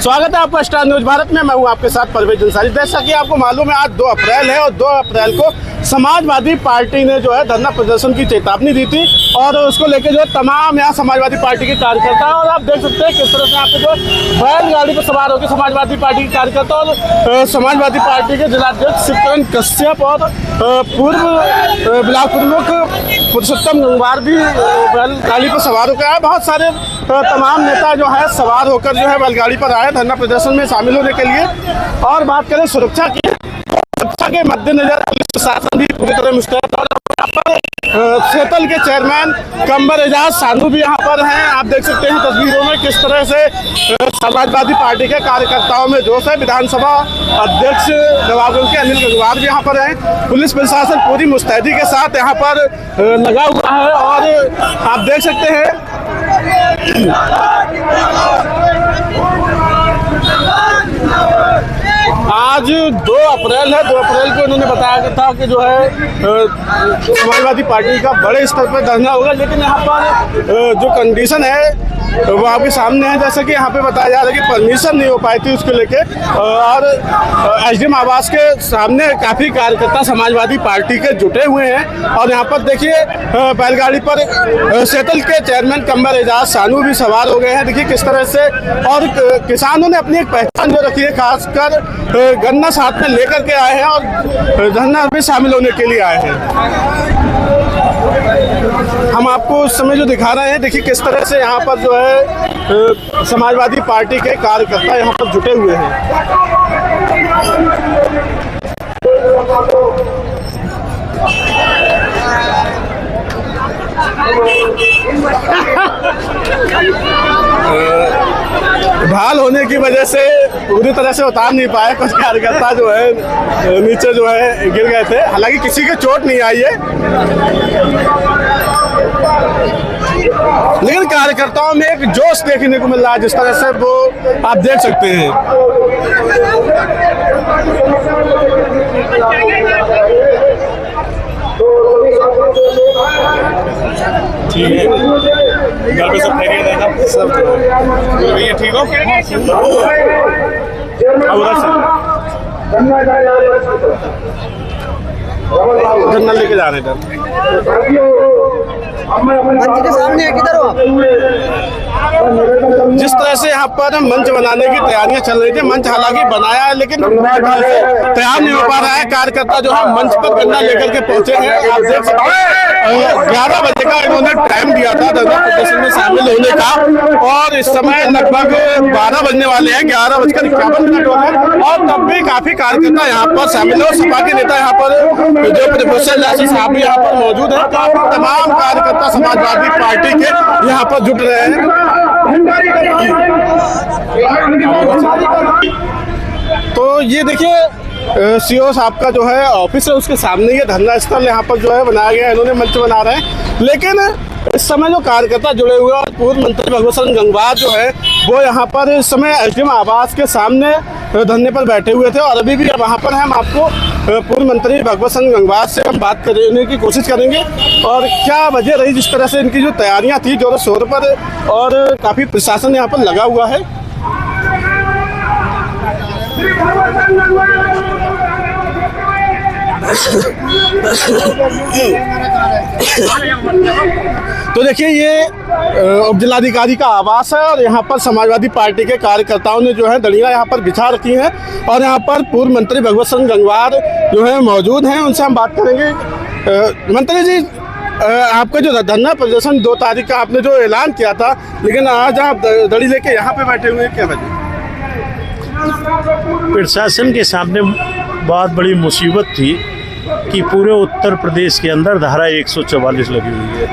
स्वागत है आपका स्टार न्यूज भारत में। मैं हूं आपके साथ परवेज अंसारी। जैसा कि आपको मालूम है, आज 2 अप्रैल है और 2 अप्रैल को समाजवादी पार्टी ने जो है धरना प्रदर्शन की चेतावनी दी थी और उसको लेकर जो है तमाम यहाँ समाजवादी पार्टी के कार्यकर्ता, और आप देख सकते हैं किस तरह से यहाँ पे जो बैलगाड़ी पर सवार होकर समाजवादी पार्टी के कार्यकर्ता और समाजवादी पार्टी के जिलाध्यक्ष शिवकरण कश्यप और पूर्व ब्लॉक प्रमुख पुरुषोत्तम गंगवार भी बैलगाड़ी पर सवार होकर आए। बहुत सारे तमाम नेता जो है सवार होकर जो है बैलगाड़ी पर आए धरना प्रदर्शन में शामिल होने के लिए। और बात करें सुरक्षा की, सुरक्षा के मद्देनजर पुलिस प्रशासन भी पूरी तरह मुस्तैद है। यहाँ पर सेतल के चेयरमैन कंवर एजाज सानू भी यहाँ पर हैं। आप देख सकते हैं तस्वीरों में किस तरह से समाजवादी पार्टी के कार्यकर्ताओं में जोश है। विधानसभा अध्यक्ष नवाबगंज के अनिल गंगवार भी यहाँ पर हैं। पुलिस प्रशासन पूरी मुस्तैदी के साथ यहाँ पर लगा हुआ है और आप देख सकते हैं आज 2 अप्रैल है। 2 अप्रैल को उन्होंने बताया था कि जो है समाजवादी पार्टी का बड़े स्तर पर धरना होगा, लेकिन यहाँ पर जो कंडीशन है वो आपके सामने है। जैसे कि यहाँ पे बताया जा रहा है कि परमिशन नहीं हो पाई थी उसको लेके, और एसडीएम आवास के सामने काफ़ी कार्यकर्ता समाजवादी पार्टी के जुटे हुए हैं। और यहाँ पर देखिए बैलगाड़ी पर सेतल के चेयरमैन कंवर एजाज सानू भी सवार हो गए हैं। देखिए किस तरह से, और किसानों ने अपनी एक पहचान जो रखी है, खासकर गन्ना साथ में लेकर के आए हैं और धरना में शामिल होने के लिए आए हैं। हम आपको उस समय जो दिखा रहे हैं, देखिए किस तरह से यहाँ पर जो है समाजवादी पार्टी के कार्यकर्ता यहाँ पर जुटे हुए हैं। ढाल होने की वजह से पूरी तरह से उतार नहीं पाए, कुछ कार्यकर्ता जो है नीचे जो है गिर गए थे। हालांकि किसी के चोट नहीं आई है, लेकिन कार्यकर्ताओं में एक जोश देखने को मिल रहा है जिस तरह से वो आप देख सकते हैं। ठीक है, घर पे सब खैरियत है ना? सब भैया ठीक हो? गन्ना लेके जा रहे हैं। मंच के सामने है, किधर हो आप? जिस तरह से यहाँ पर मंच बनाने की तैयारियां चल रही थी, मंच हालांकि बनाया है लेकिन तैयार नहीं हो पा रहा है। कार्यकर्ता जो है मंच पर गन्ना लेकर के पहुंचे हैं। आप देख सकते हैं 11 बजे का इन्होंने टाइम दिया था धरना प्रदर्शन में शामिल होने का, और इस समय लगभग 12 बजने वाले हैं। 11:51 हो गए और तब भी काफी कार्यकर्ता यहाँ पर शामिल हो। सपा के नेता यहाँ पर जो प्रोफेसर जासी साहब भी यहाँ पर मौजूद है। काफी तमाम कार्यकर्ता समाजवादी पार्टी के यहाँ पर जुट रहे हैं। तो ये देखिए सीओ साहब का जो है ऑफिस है, उसके सामने ये धरना स्थल यहाँ पर जो है बनाया गया है। इन्होंने मंच बना रहे हैं, लेकिन इस समय जो कार्यकर्ता जुड़े हुए और पूर्व मंत्री भगवत सिंह गंगवार जो है वो यहाँ पर इस समय एसडीएम आवास के सामने धरने पर बैठे हुए थे और अभी भी वहाँ पर हैं। हम आपको पूर्व मंत्री भगवत सिंह गंगवार से हम बात करने की कोशिश करेंगे और क्या वजह रही जिस तरह से इनकी जो तैयारियां थी जोरों शोर पर, और काफ़ी प्रशासन यहाँ पर लगा हुआ है। तो देखिए ये उप जिलाधिकारी का आवास है और यहाँ पर समाजवादी पार्टी के कार्यकर्ताओं ने जो है दलिया यहाँ पर बिछा रखी हैं और यहाँ पर पूर्व मंत्री भगवत सिंह गंगवार जो है मौजूद हैं। उनसे हम बात करेंगे। मंत्री जी, आपका जो धरना प्रदर्शन 2 तारीख का आपने जो ऐलान किया था, लेकिन आज आप दड़ी लेके यहाँ पे बैठे हुए हैं, क्या वजह? प्रशासन के सामने बहुत बड़ी मुसीबत थी कि पूरे उत्तर प्रदेश के अंदर धारा 144 लगी हुई है,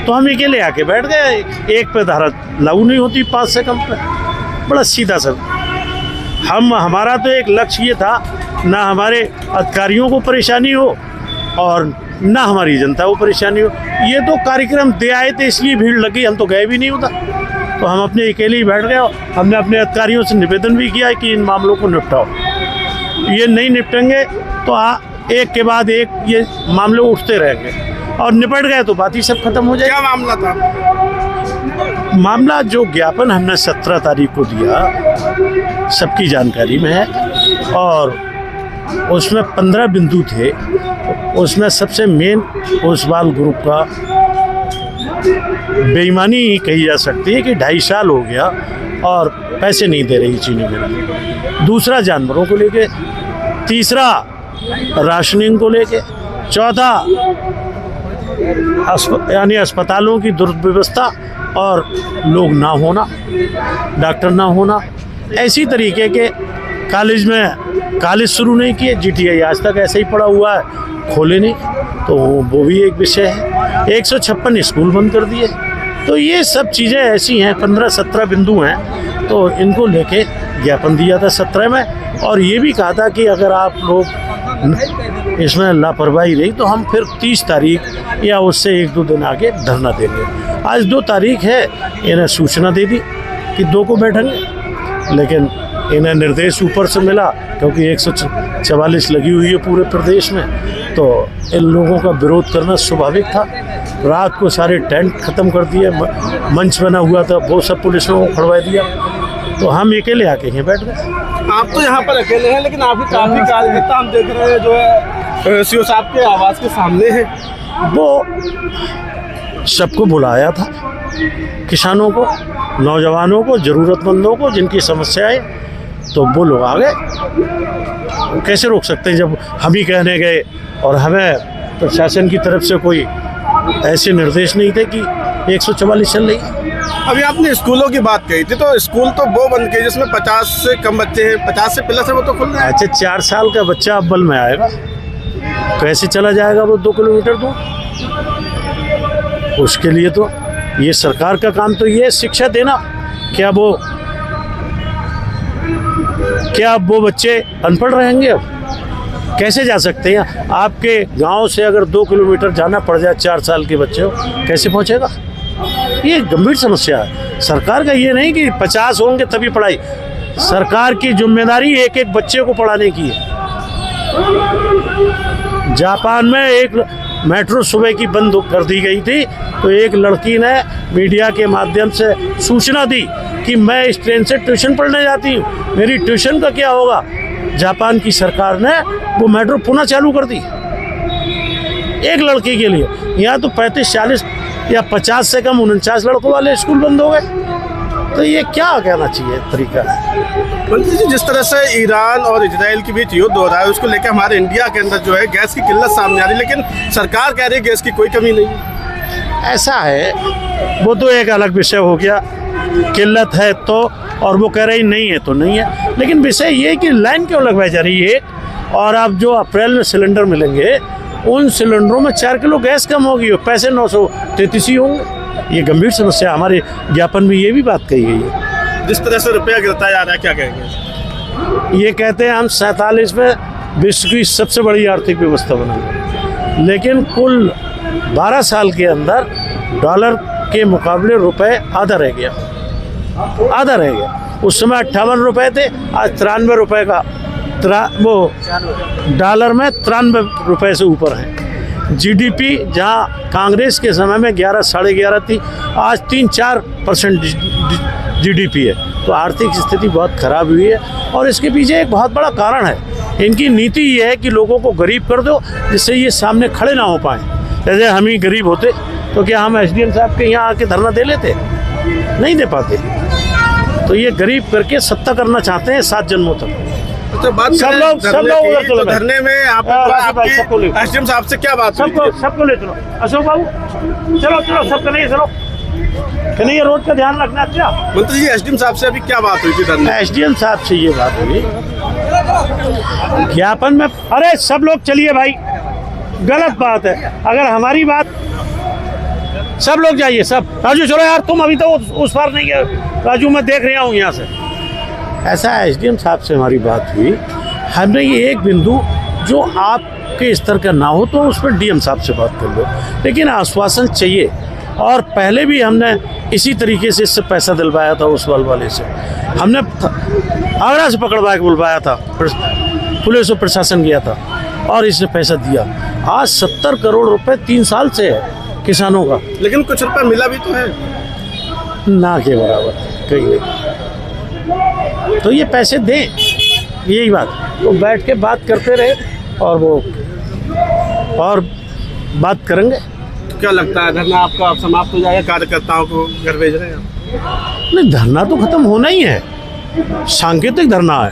तो हम अकेले आके बैठ गए। एक पे धारा लागू नहीं होती 5 से कम पे। बड़ा सीधा सर, हमारा तो एक लक्ष्य ये था, ना हमारे अधिकारियों को परेशानी हो और ना हमारी जनता को परेशानी हो। ये तो कार्यक्रम दे आए थे इसलिए भीड़ लगी, हम तो गए भी नहीं होता, तो हम अपने अकेले ही बैठ गए। हमने अपने अधिकारियों से निवेदन भी किया है कि इन मामलों को निपटाओ। ये नहीं निपटेंगे तो एक के बाद एक ये मामले उठते रहेंगे और निपट गए तो बात ही सब खत्म हो जाएगी। क्या मामला था? मामला जो ज्ञापन हमने 17 तारीख को दिया सबकी जानकारी में है, और उसमें 15 बिंदु थे। उसमें सबसे मेन ओसवाल ग्रुप का बेईमानी ही कही जा सकती है कि 2.5 साल हो गया और पैसे नहीं दे रही चीनी मिल। दूसरा जानवरों को लेके, तीसरा राशनिंग को लेके, चौथा यानी अस्पतालों की दुर्व्यवस्था और लोग ना होना, डॉक्टर ना होना। ऐसी तरीके के कॉलेज शुरू नहीं किए, GTI आज तक ऐसे ही पड़ा हुआ है, खोले नहीं, तो वो भी एक विषय है। 156 स्कूल बंद कर दिए। तो ये सब चीज़ें ऐसी हैं, 15-17 बिंदु हैं, तो इनको लेके ज्ञापन दिया था 17 में, और ये भी कहा था कि अगर आप लोग इसमें लापरवाही रही तो हम फिर 30 तारीख या उससे 1-2 दिन आगे धरना देंगे। आज 2 तारीख है, इन्हें सूचना दे दी कि 2 को बैठेंगे, लेकिन इन्हें निर्देश ऊपर से मिला क्योंकि 144 लगी हुई है पूरे प्रदेश में, तो इन लोगों का विरोध करना स्वाभाविक था। रात को सारे टेंट ख़त्म कर दिए, मंच बना हुआ था वो सब पुलिस ने खड़वा दिया, तो हम अकेले आके यहीं बैठ गए। आप तो यहाँ पर अकेले हैं, लेकिन आपकी काफ़ी कार्यकर्ता हम देख रहे हैं जो है सीओ साहब के आवास के सामने है। वो सबको बुलाया था, किसानों को, नौजवानों को, ज़रूरतमंदों को, जिनकी समस्याएं, तो वो लोग आ गए। कैसे रोक सकते हैं जब हम ही कहने गए और हमें प्रशासन की तरफ से कोई ऐसे निर्देश नहीं थे कि 144 चल रही है। अभी आपने स्कूलों की बात कही थी, तो स्कूल तो वो बंद किए जिसमें 50 से कम बच्चे हैं, 50 से प्लस है, वो तो खुल रहे हैं। अच्छा, 4 साल का बच्चा अब बल में आएगा, कैसे चला जाएगा वो 2 किलोमीटर दूर? उसके लिए तो ये सरकार का काम तो ये है शिक्षा देना। क्या वो बच्चे अनपढ़ रहेंगे? अब कैसे जा सकते हैं? आपके गांव से अगर 2 किलोमीटर जाना पड़ जाए 4 साल के बच्चे हो, कैसे पहुंचेगा? ये गंभीर समस्या है। सरकार का ये नहीं कि 50 होंगे तभी पढ़ाई, सरकार की जिम्मेदारी एक बच्चे को पढ़ाने की है। जापान में एक मेट्रो सुबह की बंद कर दी गई थी, तो एक लड़की ने मीडिया के माध्यम से सूचना दी कि मैं इस ट्रेन से ट्यूशन पढ़ने जाती हूँ, मेरी ट्यूशन का क्या होगा? जापान की सरकार ने वो मेट्रो पुनः चालू कर दी एक लड़की के लिए। यहाँ तो 35, 40 या 50 से कम 49 लड़कों वाले स्कूल बंद हो गए। तो ये क्या कहना चाहिए तरीका है? मंत्री जी, जिस तरह से ईरान और इजराइल के बीच युद्ध हो रहा है, उसको लेकर हमारे इंडिया के अंदर जो है गैस की किल्लत सामने आ रही है, लेकिन सरकार कह रही है गैस की कोई कमी नहीं है। ऐसा है, वो तो एक अलग विषय हो गया। किल्लत है तो, और वो कह रही नहीं है तो नहीं है, लेकिन विषय ये है कि लाइन क्यों लगवाई जा रही है? और अब जो अप्रैल में सिलेंडर मिलेंगे, उन सिलेंडरों में 4 किलो गैस कम होगी और पैसे 933 होंगे। ये गंभीर समस्या, हमारे ज्ञापन में ये भी बात कही गई है। जिस तरह से रुपया गिरता जा रहा है, क्या कहेंगे? ये कहते हैं हम 47 में विश्व की सबसे बड़ी आर्थिक व्यवस्था बनाएंगे, लेकिन कुल 12 साल के अंदर डॉलर के मुकाबले रुपए आधा रह गया। उस समय 58 रुपए थे, आज 93 रुपए का वो डॉलर में 93 रुपए से ऊपर है। GDP जहां कांग्रेस के समय में 11, 11.5 थी, आज 3-4% GDP है। तो आर्थिक स्थिति बहुत खराब हुई है, और इसके पीछे एक बहुत बड़ा कारण है। इनकी नीति ये है कि लोगों को गरीब कर दो, जिससे ये सामने खड़े ना हो पाए। जैसे हम ही गरीब होते तो क्या हम SDM साहब के यहाँ आके धरना दे लेते? नहीं दे पाते। तो ये गरीब करके सत्ता करना चाहते हैं 7 जन्मों तक। तो बात सब लोग तो धरने में SDM साहब से क्या बात? सबको ले चलो। अशोक बाबू चलो, सबको नहीं चलो, कन्हैया रोड का ध्यान रखना। अच्छा मंत्री जी, SDM साहब से अभी क्या बात हुई थी धरने? SDM साहब से ये बात हुई ज्ञापन में। अरे सब लोग चलिए भाई, गलत बात है। अगर हमारी बात, सब लोग जाइए, सब। राजू चलो यार, तुम अभी तो उस पार नहीं गए। राजू मैं देख रहा हूँ यहाँ से। ऐसा SDM साहब से हमारी बात हुई, हमने ये एक बिंदु जो आपके स्तर का ना हो तो उस पर DM साहब से बात कर लो, लेकिन आश्वासन चाहिए। और पहले भी हमने इसी तरीके से इससे पैसा दिलवाया था उस वाले से। हमने आगरा से पकड़वा के बुलवाया था, पुलिस और प्रशासन गया था और इसने पैसा दिया। आज 70 करोड़ रुपए 3 साल से है किसानों का, लेकिन कुछ रुपया मिला भी तो है। ना के बराबर कहीं नहीं। तो ये पैसे दें, यही बात, तो बैठ के बात करते रहे और वो और बात करेंगे। तो क्या लगता है धरना आपका अब समाप्त हो जाएगा, कार्यकर्ताओं को घर भेज रहे हैं आप? नहीं, धरना तो खत्म होना ही है, सांकेतिक धरना है,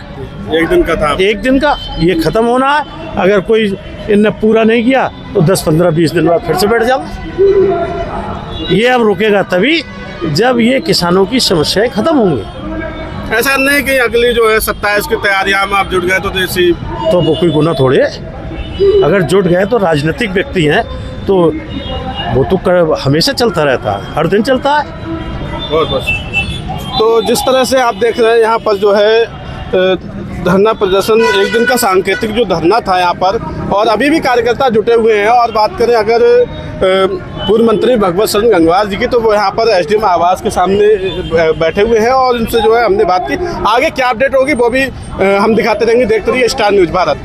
एक दिन का था, एक दिन का, ये खत्म होना है। अगर कोई इनने पूरा नहीं किया तो 10, 15, 20 दिन बाद फिर से बैठ जाऊंगा। ये अब रुकेगा तभी जब ये किसानों की समस्याएं खत्म होंगी। ऐसा नहीं कि अगली जो है 27 की तैयारियां में आप जुट गए तो देसी, तो वो कोई गुना थोड़े है। अगर जुट गए तो राजनीतिक व्यक्ति हैं तो वो तो हमेशा चलता रहता है, हर दिन चलता है। बहुत बस। तो जिस तरह से आप देख रहे हैं यहाँ पर जो है धरना प्रदर्शन, एक दिन का सांकेतिक जो धरना था यहाँ पर, और अभी भी कार्यकर्ता जुटे हुए हैं। और बात करें अगर पूर्व मंत्री भगवत शरण गंगवार जी की, तो वो यहाँ पर एसडीएम आवास के सामने बैठे हुए हैं और उनसे जो है हमने बात की। आगे क्या अपडेट होगी वो भी हम दिखाते रहेंगे। देखते रहिए स्टार न्यूज़ भारत।